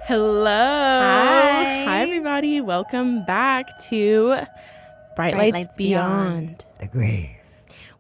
Hello. Hi. Everybody. Welcome back to Bright Lights Beyond. The grave.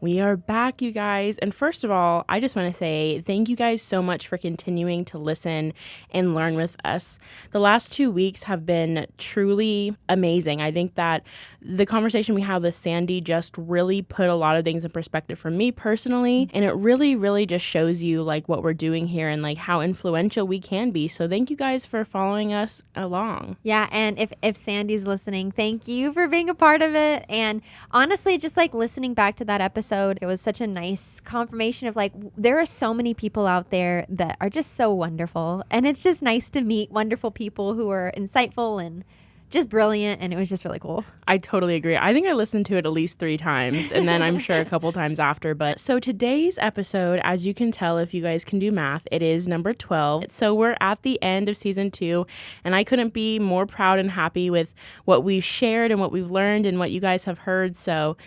We are back, you guys. And first of all, I just want to say thank you guys so much for continuing to listen and learn with us. The last 2 weeks have been truly amazing. I think that the conversation we had with Sandy just really put a lot of things in perspective for me personally. And it really, really just shows you like what we're doing here and like how influential we can be. So thank you guys for following us along. Yeah, and if Sandy's listening, thank you for being a part of it. And honestly, just like listening back to that episode, it was such a nice confirmation of like, there are so many people out there that are just so wonderful. And it's just nice to meet wonderful people who are insightful and just brilliant. And it was just really cool. I totally agree. I think I listened to it at least 3 times and then I'm sure a couple times after. But so today's episode, as you can tell, if you guys can do math, it is number 12. So we're at the end of season 2 and I couldn't be more proud and happy with what we've shared and what we've learned and what you guys have heard. So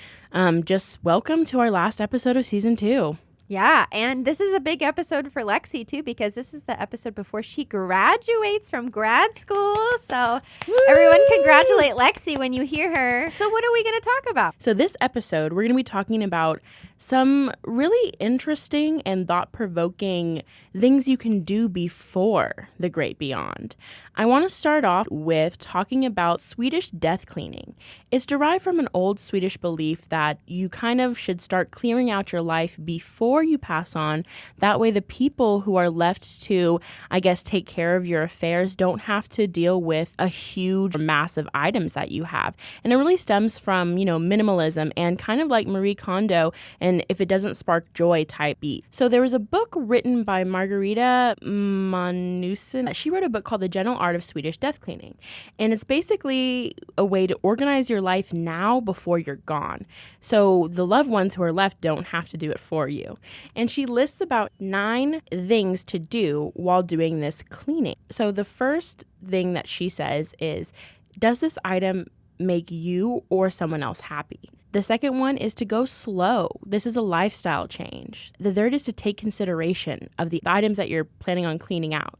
just welcome to our last episode of season 2. Yeah, and this is a big episode for Lexie, too, because this is the episode before she graduates from grad school. So everyone congratulate Lexie when you hear her. So what are we going to talk about? So this episode, we're going to be talking about some really interesting and thought-provoking things you can do before the great beyond. I want to start off with talking about Swedish death cleaning. It's derived from an old Swedish belief that you kind of should start clearing out your life before you pass on. That way the people who are left to, I guess, take care of your affairs don't have to deal with a huge, massive items that you have. And it really stems from, minimalism and kind of like Marie Kondo and if it doesn't spark joy type beat. So there was a book written by Margaret Magnusson. She wrote a book called The Gentle Art of Swedish Death Cleaning. And it's basically a way to organize your life now before you're gone. So the loved ones who are left don't have to do it for you. And she lists about 9 things to do while doing this cleaning. So the first thing that she says is, does this item make you or someone else happy? The second one is to go slow. This is a lifestyle change. The third is to take consideration of the items that you're planning on cleaning out.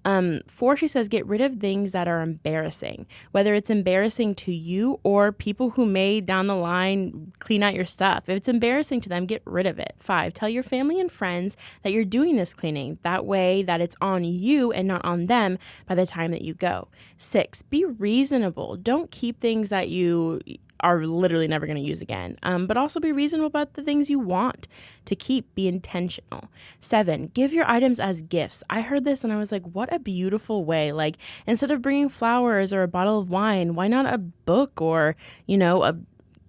4, she says, get rid of things that are embarrassing, whether it's embarrassing to you or people who may down the line clean out your stuff. If it's embarrassing to them, get rid of it. 5, tell your family and friends that you're doing this cleaning. That way that it's on you and not on them by the time that you go. 6, be reasonable. Don't keep things that you are literally never going to use again. But also be reasonable about the things you want to keep. Be intentional. 7, give your items as gifts. I heard this and I was like, what a beautiful way. Like, instead of bringing flowers or a bottle of wine, why not a book or, a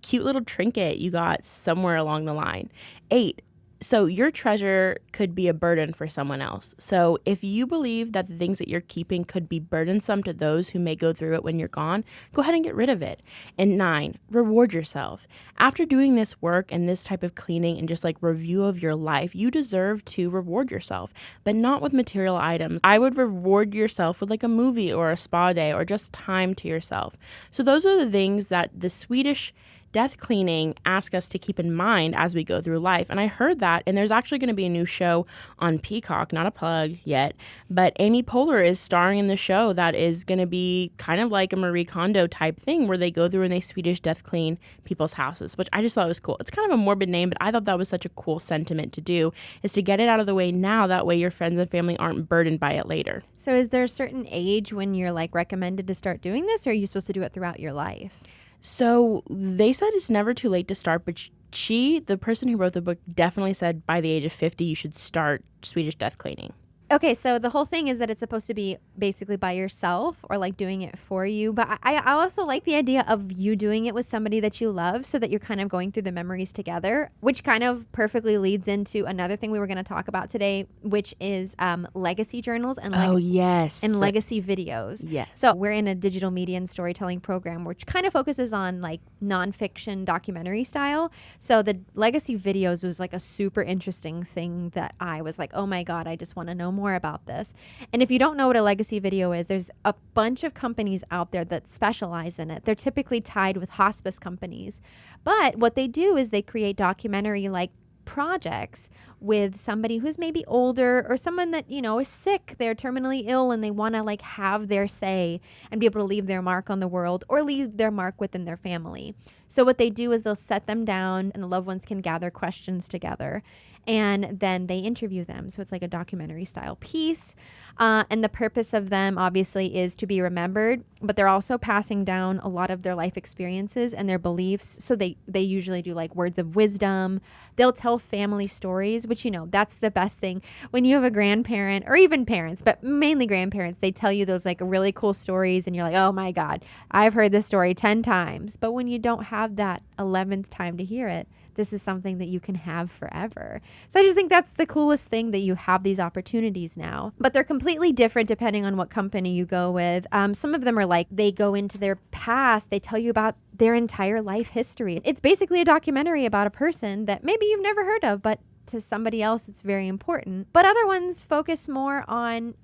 cute little trinket you got somewhere along the line? 8, so your treasure could be a burden for someone else. So if you believe that the things that you're keeping could be burdensome to those who may go through it when you're gone, go ahead and get rid of it. And 9, reward yourself. After doing this work and this type of cleaning and just like review of your life, you deserve to reward yourself, but not with material items. I would reward yourself with like a movie or a spa day or just time to yourself. So those are the things that the Swedish death cleaning asks us to keep in mind as we go through life. And I heard that, and there's actually going to be a new show on Peacock, not a plug yet, but Amy Poehler is starring in the show that is going to be kind of like a Marie Kondo type thing where they go through and they Swedish death clean people's houses, which I just thought was cool. It's kind of a morbid name, but I thought that was such a cool sentiment to do, is to get it out of the way now. That way your friends and family aren't burdened by it later. So is there a certain age when you're like recommended to start doing this, or are you supposed to do it throughout your life? So they said it's never too late to start, but the person who wrote the book, definitely said by the age of 50, you should start Swedish death cleaning. Okay, so the whole thing is that it's supposed to be basically by yourself or like doing it for you. But I also like the idea of you doing it with somebody that you love so that you're kind of going through the memories together, which kind of perfectly leads into another thing we were going to talk about today, which is legacy journals and and legacy videos. Yes. So we're in a digital media and storytelling program, which kind of focuses on like nonfiction documentary style. So the legacy videos was like a super interesting thing that I was like, oh my God, I just want to know more about this. And if you don't know what a legacy video is, there's a bunch of companies out there that specialize in it. They're typically tied with hospice companies. But what they do is they create documentary like projects with somebody who's maybe older or someone that, is sick, they're terminally ill, and they want to like have their say and be able to leave their mark on the world or leave their mark within their family. So what they do is they'll set them down and the loved ones can gather questions together. And then they interview them. So it's like a documentary style piece. And the purpose of them obviously is to be remembered, but they're also passing down a lot of their life experiences and their beliefs. So they usually do like words of wisdom. They'll tell family stories, which, that's the best thing. When you have a grandparent or even parents, but mainly grandparents, they tell you those like really cool stories and you're like, oh my God, I've heard this story 10 times. But when you don't have that 11th time to hear it, this is something that you can have forever. So I just think that's the coolest thing, that you have these opportunities now. But they're completely different depending on what company you go with. Some of them are like, they go into their past. They tell you about their entire life history. It's basically a documentary about a person that maybe you've never heard of, but to somebody else, it's very important. But other ones focus more on,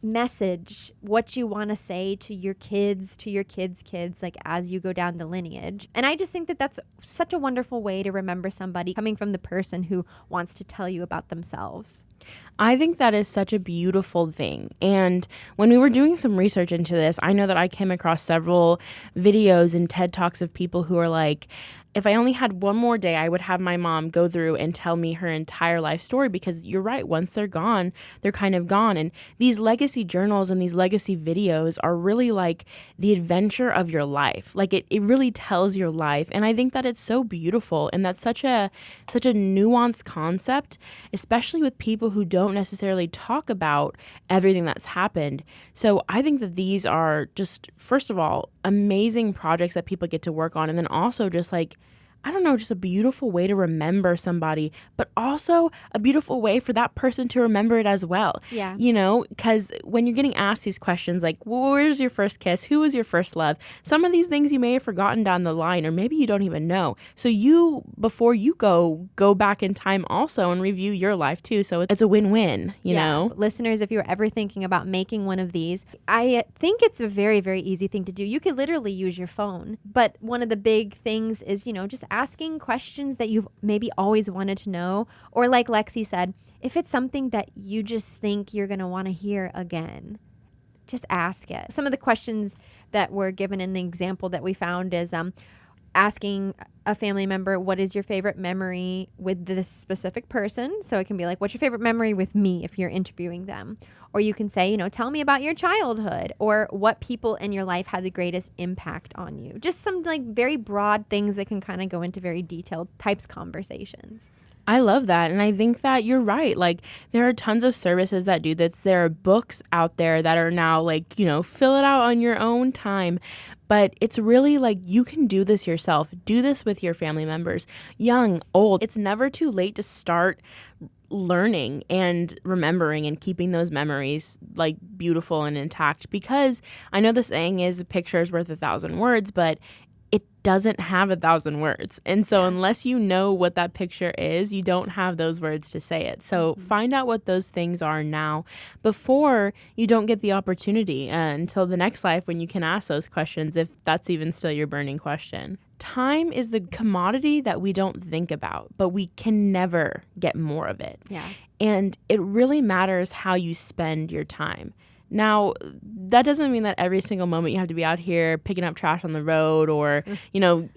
message, what you want to say to your kids, like as you go down the lineage. And I just think that that's such a wonderful way to remember somebody, coming from the person who wants to tell you about themselves. I think that is such a beautiful thing. And when we were doing some research into this, I know that I came across several videos and TED Talks of people who are like, if I only had one more day, I would have my mom go through and tell me her entire life story, because you're right. Once they're gone, they're kind of gone. And these legacy journals and these legacy videos are really like the adventure of your life. Like it really tells your life. And I think that it's so beautiful. And that's such a nuanced concept, especially with people who don't necessarily talk about everything that's happened. So I think that these are just, first of all, amazing projects that people get to work on. And then also just like, I don't know, just a beautiful way to remember somebody, but also a beautiful way for that person to remember it as well. Yeah. Because when you're getting asked these questions like, well, where's your first kiss? Who was your first love? Some of these things you may have forgotten down the line, or maybe you don't even know. So before you go back in time also and review your life too. So it's a win-win, you know? Listeners, if you're ever thinking about making one of these, I think it's a very, very easy thing to do. You could literally use your phone. But one of the big things is, just asking questions that you've maybe always wanted to know. Or like Lexie said, if it's something that you just think you're going to want to hear again, just ask it. Some of the questions that were given in the example that we found is asking a family member, what is your favorite memory with this specific person? So it can be like, what's your favorite memory with me if you're interviewing them? Or you can say, tell me about your childhood, or what people in your life had the greatest impact on you. Just some like very broad things that can kind of go into very detailed types conversations. I love that. And I think that you're right. Like, there are tons of services that do this. There are books out there that are now like, fill it out on your own time. But it's really like, you can do this yourself. Do this with your family members, young, old. It's never too late to start learning and remembering and keeping those memories like beautiful and intact, because I know the saying is a picture is worth 1,000 words, but it doesn't have 1,000 words. And so unless you know what that picture is, you don't have those words to say it. So find out what those things are now before you don't get the opportunity until the next life when you can ask those questions, if that's even still your burning question. Time is the commodity that we don't think about, but we can never get more of it. Yeah. And it really matters how you spend your time. Now, that doesn't mean that every single moment you have to be out here picking up trash on the road or,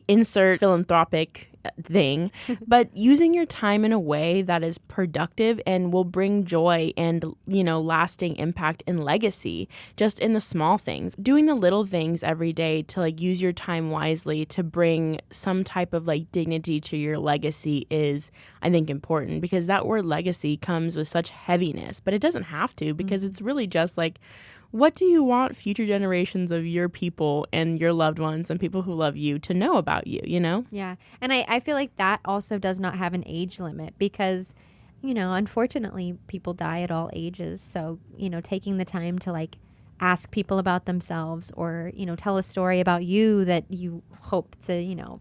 insert philanthropic thing, but using your time in a way that is productive and will bring joy and, lasting impact and legacy just in the small things. Doing the little things every day to like use your time wisely to bring some type of like dignity to your legacy is, I think, important, because that word legacy comes with such heaviness, but it doesn't have to, because it's really just like, what do you want future generations of your people and your loved ones and people who love you to know about you, Yeah. And I feel like that also does not have an age limit, because, unfortunately, people die at all ages. So, taking the time to like ask people about themselves, or, tell a story about you that you hope to,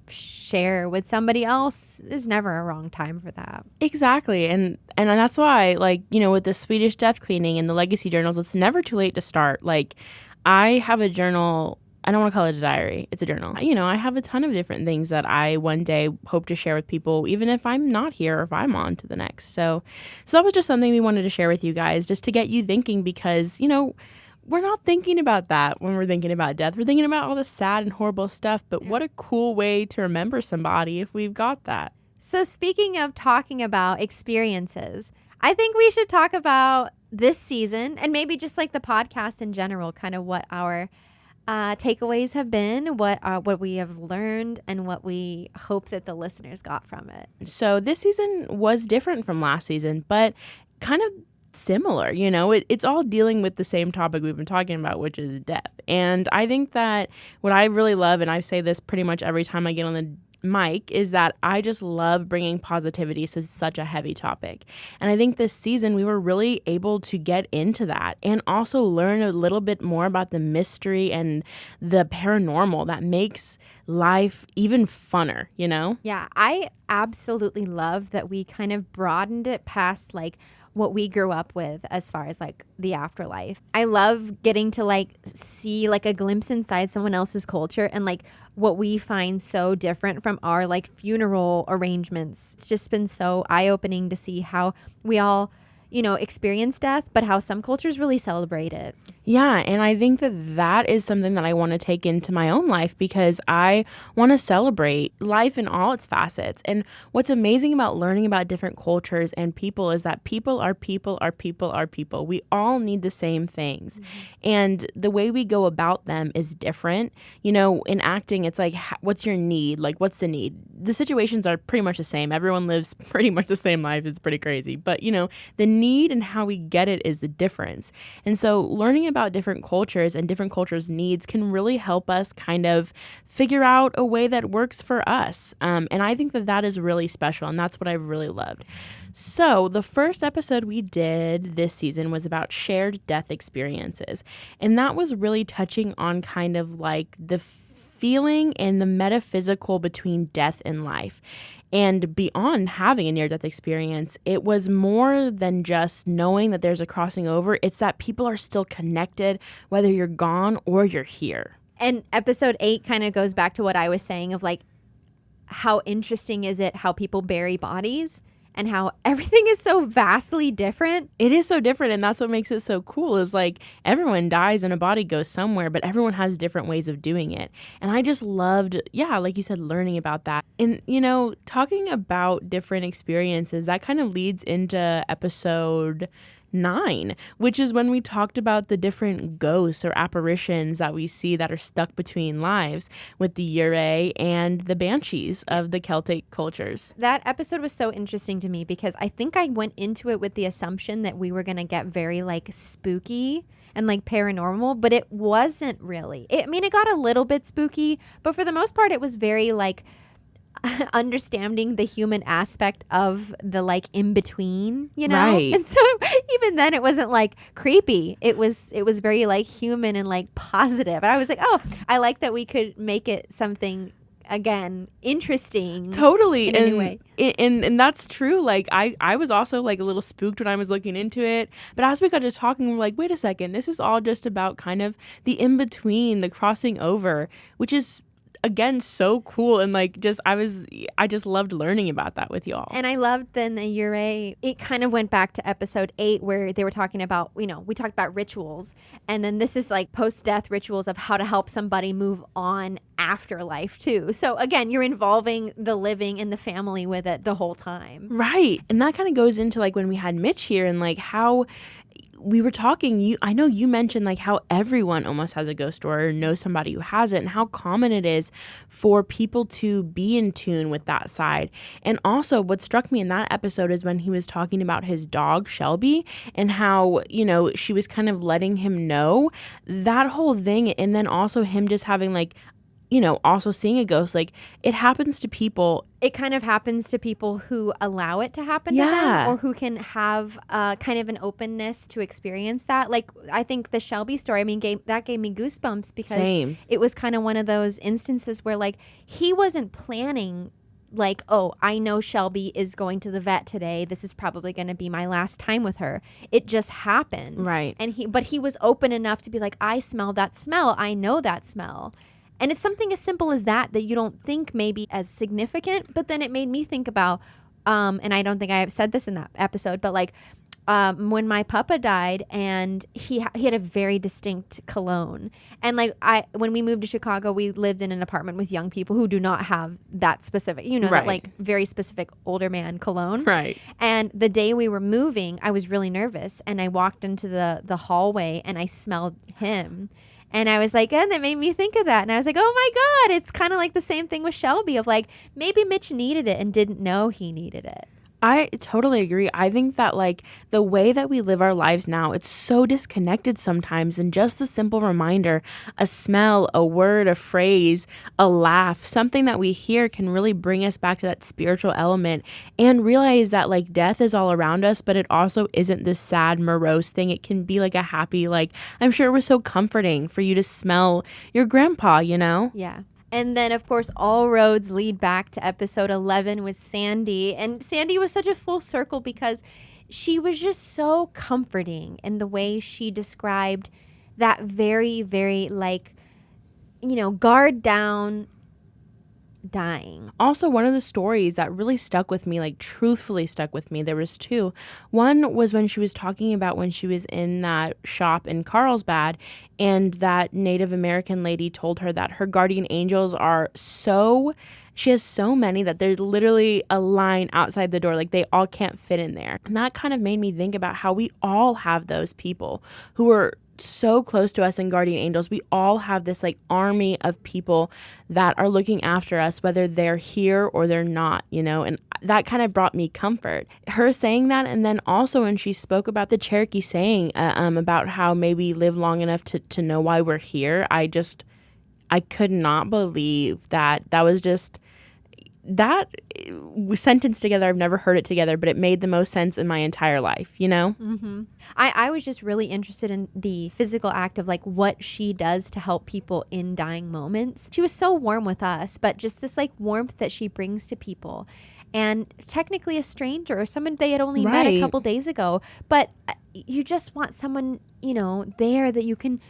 share with somebody else, there's never a wrong time for that. Exactly. And that's why, like, with the Swedish death cleaning and the legacy journals, it's never too late to start. Like, I have a journal I don't want to call it a diary. It's a journal. I have a ton of different things that I one day hope to share with people, even if I'm not here or if I'm on to the next. So that was just something we wanted to share with you guys, just to get you thinking, because, we're not thinking about that when we're thinking about death. We're thinking about all the sad and horrible stuff, but what a cool way to remember somebody if we've got that. So speaking of talking about experiences, I think we should talk about this season and maybe just like the podcast in general, kind of what our takeaways have been, what we have learned, and what we hope that the listeners got from it. So this season was different from last season, but kind of similar. It's all dealing with the same topic we've been talking about, which is death. And I think that what I really love, and I say this pretty much every time I get on the mic, is that I just love bringing positivity to such a heavy topic. And I think this season we were really able to get into that and also learn a little bit more about the mystery and the paranormal that makes life even funner, Yeah, I absolutely love that we kind of broadened it past like what we grew up with as far as like the afterlife. I love getting to like see like a glimpse inside someone else's culture and like what we find so different from our like funeral arrangements. It's just been so eye-opening to see how we all, experience death, but how some cultures really celebrate it. Yeah, and I think that is something that I want to take into my own life, because I want to celebrate life in all its facets. And what's amazing about learning about different cultures and people is that people are people are people are people. We all need the same things. Mm-hmm. And the way we go about them is different. In acting, it's like, what's your need? Like, what's the need? The situations are pretty much the same. Everyone lives pretty much the same life. It's pretty crazy. But, the need and how we get it is the difference. And so learning about different cultures and different cultures' needs can really help us kind of figure out a way that works for us. And I think that is really special, and that's what I've really loved. So the first episode we did this season was about shared death experiences. And that was really touching on kind of like the feeling and the metaphysical between death and life. And beyond having a near-death experience, it was more than just knowing that there's a crossing over. It's that people are still connected, whether you're gone or you're here. And episode 8 kind of goes back to what I was saying of like, how interesting is it how people bury bodies and how everything is so vastly different. It is so different, and that's what makes it so cool, is like everyone dies and a body goes somewhere, but everyone has different ways of doing it. And I just loved, like you said, learning about that. And, talking about different experiences, that kind of leads into episode 9, which is when we talked about the different ghosts or apparitions that we see that are stuck between lives with the Ure and the banshees of the Celtic cultures. That episode was so interesting to me because I think I went into it with the assumption that we were going to get very like spooky and like paranormal, but it wasn't really. It got a little bit spooky, but for the most part it was very like understanding the human aspect of the like in between, Right. And so even then it wasn't like creepy. It was very like human and like positive. And I was like, oh, I like that we could make it something again interesting. Totally. In any way. And that's true. Like I was also like a little spooked when I was looking into it. But as we got to talking, we're like, wait a second, this is all just about kind of the in between, the crossing over, which is again so cool. And like I just loved learning about that with y'all. And I loved then the Ure. It kind of went back to episode 8 where they were talking about, we talked about rituals, and then this is like post-death rituals of how to help somebody move on after life too. So again, you're involving the living and the family with it the whole time. Right. And that kind of goes into like when we had Mitch here and like how we were talking, I know you mentioned like how everyone almost has a ghost story or knows somebody who has it, and how common it is for people to be in tune with that side. And also what struck me in that episode is when he was talking about his dog Shelby and how, she was kind of letting him know that whole thing. And then also him just having like, also seeing a ghost, like it happens to people. It kind of happens to people who allow it to happen to them, or who can have kind of an openness to experience that. Like I think the Shelby story, that gave me goosebumps because It was kind of one of those instances where like he wasn't planning like, oh, I know Shelby is going to the vet today. This is probably going to be my last time with her. It just happened. Right. And he was open enough to be like, I smell that smell. I know that smell. And it's something as simple as that you don't think maybe as significant, but then it made me think about, and I don't think I have said this in that episode, but like, when my papa died, and he had a very distinct cologne, and like when we moved to Chicago, we lived in an apartment with young people who do not have that specific, that Right. like very specific older man cologne. Right. And the day we were moving, I was really nervous, and I walked into the hallway and I smelled him. And I was like, and that made me think of that. And I was like, oh my God, it's kind of like the same thing with Shelby of like, maybe Mitch needed it and didn't know he needed it. I totally agree. I think that like the way that we live our lives now, it's so disconnected sometimes. And just the simple reminder, a smell, a word, a phrase, a laugh, something that we hear can really bring us back to that spiritual element and realize that like death is all around us, but it also isn't this sad, morose thing. It can be like a happy, like, I'm sure it was so comforting for you to smell your grandpa, Yeah. And then, of course, all roads lead back to episode 11 with Sandy. And Sandy was such a full circle because she was just so comforting in the way she described that very, very, like, guard down dying. Also, one of the stories that really stuck with me, like truthfully stuck with me, there was two. One was when she was talking about when she was in that shop in Carlsbad, and that Native American lady told her that her guardian angels she has so many that there's literally a line outside the door, like they all can't fit in there. And that kind of made me think about how we all have those people who are so close to us in guardian angels. We all have this like army of people that are looking after us, whether they're here or they're not, and that kind of brought me comfort. Her saying that, and then also when she spoke about the Cherokee saying about how maybe live long enough to know why we're here, I could not believe that was just that sentence together. I've never heard it together, but it made the most sense in my entire life, Mm-hmm. I was just really interested in the physical act of like what she does to help people in dying moments. She was so warm with us, but just this like warmth that she brings to people. And technically a stranger or someone they had only met a couple days ago, but you just want someone, there that you can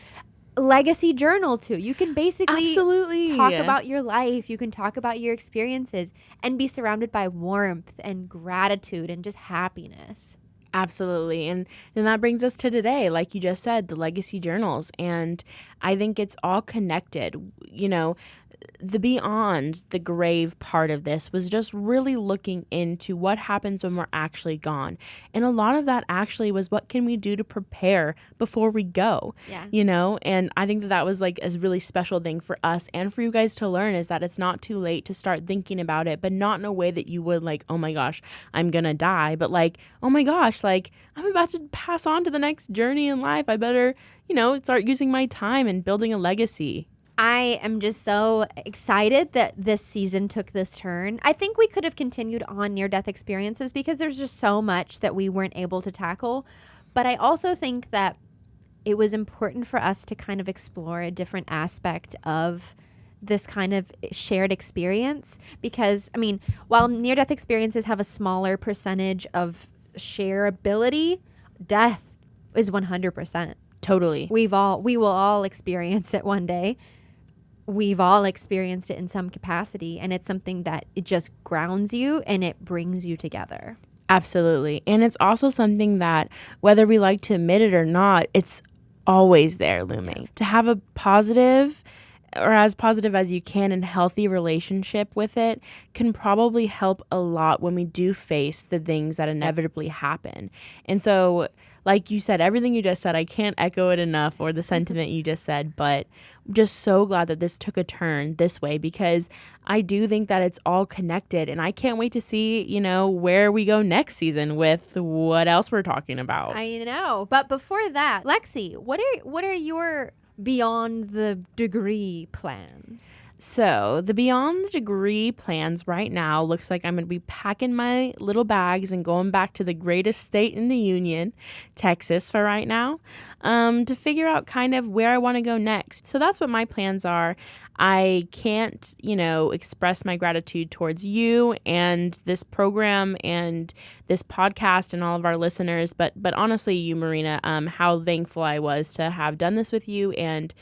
legacy journal to. You can basically absolutely talk about your life. You can talk about your experiences and be surrounded by warmth and gratitude and just happiness. Absolutely. And that brings us to today, like you just said, the legacy journals. And I think it's all connected. The beyond the grave part of this was just really looking into what happens when we're actually gone. And a lot of that actually was what can we do to prepare before we go, And I think that was like a really special thing for us and for you guys to learn, is that it's not too late to start thinking about it, but not in a way that you would like, oh my gosh, I'm going to die. But like, oh my gosh, like I'm about to pass on to the next journey in life. I better, start using my time and building a legacy. I am just so excited that this season took this turn. I think we could have continued on near-death experiences because there's just so much that we weren't able to tackle. But I also think that it was important for us to kind of explore a different aspect of this kind of shared experience. Because, while near-death experiences have a smaller percentage of shareability, death is 100%. Totally. We will all experience it one day. We've all experienced it in some capacity, and it's something that it just grounds you and it brings you together. Absolutely. And it's also something that, whether we like to admit it or not, it's always there looming. Yeah. To have a positive, or as positive as you can, and healthy relationship with it can probably help a lot when we do face the things that inevitably happen. And so, like you said, everything you just said, I can't echo it enough, or the sentiment you just said, but just so glad that this took a turn this way, because I do think that it's all connected, and I can't wait to see, where we go next season with what else we're talking about. I know. But before that, Lexie, what are your beyond the degree plans? So the beyond the degree plans right now looks like I'm going to be packing my little bags and going back to the greatest state in the union, Texas, for right now, to figure out kind of where I want to go next. So that's what my plans are. I can't, express my gratitude towards you and this program and this podcast and all of our listeners. But honestly, you, Marina, how thankful I was to have done this with you. And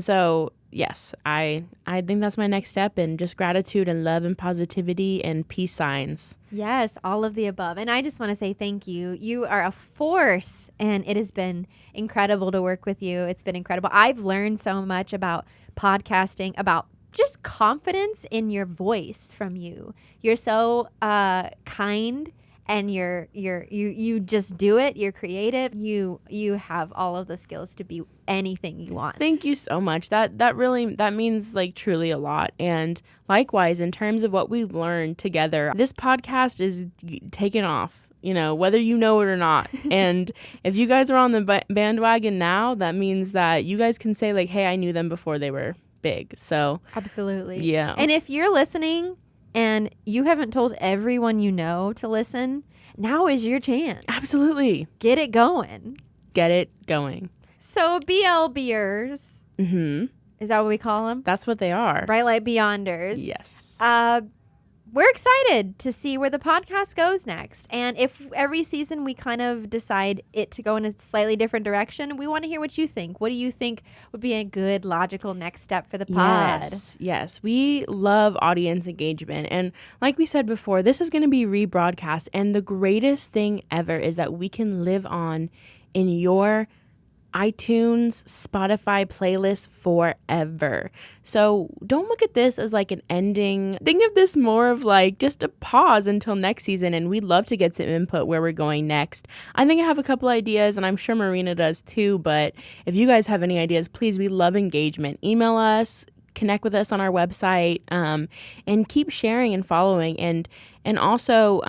so, yes, I think that's my next step, and just gratitude and love and positivity and peace signs. Yes, all of the above. And I just want to say thank you. You are a force, and it has been incredible to work with you. It's been incredible. I've learned so much about podcasting, about just confidence in your voice from you. You're so kind, and you just do it. You're creative. You have all of the skills to be anything you want. Thank you so much. That means like truly a lot. And likewise, in terms of what we've learned together, this podcast is taking off, whether you know it or not. And if you guys are on the bandwagon now, that means that you guys can say like, hey, I knew them before they were big. So absolutely. Yeah. And if you're listening and you haven't told everyone you know to listen, now is your chance. Absolutely. Get it going. So BLBers. Mm-hmm. Is that what we call them? That's what they are. Bright Light Beyonders. Yes. We're excited to see where the podcast goes next. And if every season we kind of decide it to go in a slightly different direction, we want to hear what you think. What do you think would be a good, logical next step for the pod? Yes. We love audience engagement. And like we said before, this is going to be rebroadcast. And the greatest thing ever is that we can live on in your iTunes, Spotify playlist forever. So don't look at this as like an ending. Think of this more of like just a pause until next season, and we'd love to get some input where we're going next. I think I have a couple ideas, and I'm sure Marina does too, but if you guys have any ideas, please, we love engagement. Email us, connect with us on our website, and keep sharing and following. And also,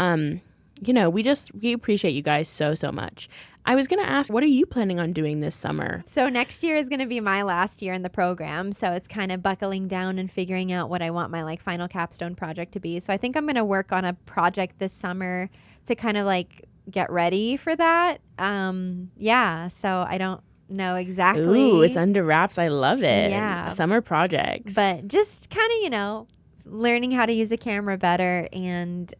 we appreciate you guys so much. I was going to ask, what are you planning on doing this summer? So next year is going to be my last year in the program. So it's kind of buckling down and figuring out what I want my final capstone project to be. So I think I'm going to work on a project this summer to kind of get ready for that. So I don't know exactly. Ooh, it's under wraps. I love it. Yeah. Summer projects. But just kind of, learning how to use a camera better and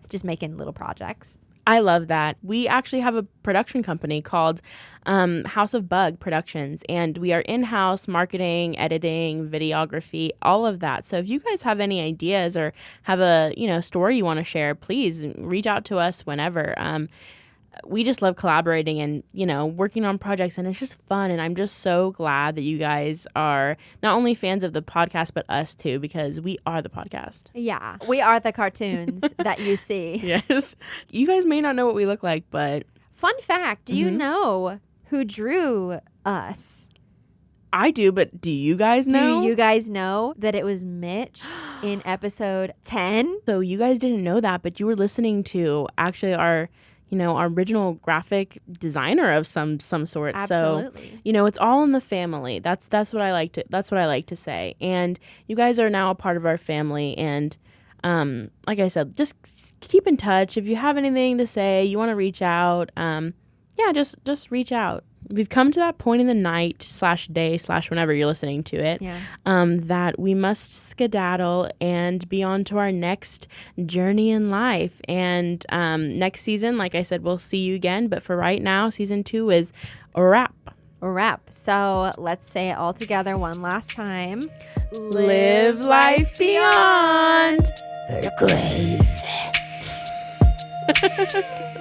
just making little projects. I love that. We actually have a production company called House of Bug Productions, and we are in-house marketing, editing, videography, all of that. So if you guys have any ideas or have a story you want to share, please reach out to us whenever. We just love collaborating and, working on projects, and it's just fun. And I'm just so glad that you guys are not only fans of the podcast, but us too, because we are the podcast. Yeah, we are the cartoons that you see. Yes. You guys may not know what we look like, but... Fun fact, do you know who drew us? I do, but do you guys know? Do you guys know that it was Mitch in episode 10? So you guys didn't know that, but you were listening to actually our original graphic designer of some sort. Absolutely. So, it's all in the family. That's what I like to say. And you guys are now a part of our family. And like I said, just keep in touch. If you have anything to say, you want to reach out, just reach out. We've come to that point in the night /day/ whenever you're listening to it, that we must skedaddle and be on to our next journey in life. And next season, like I said, we'll see you again. But for right now, season 2 is a wrap. So let's say it all together one last time. Live life beyond the grave.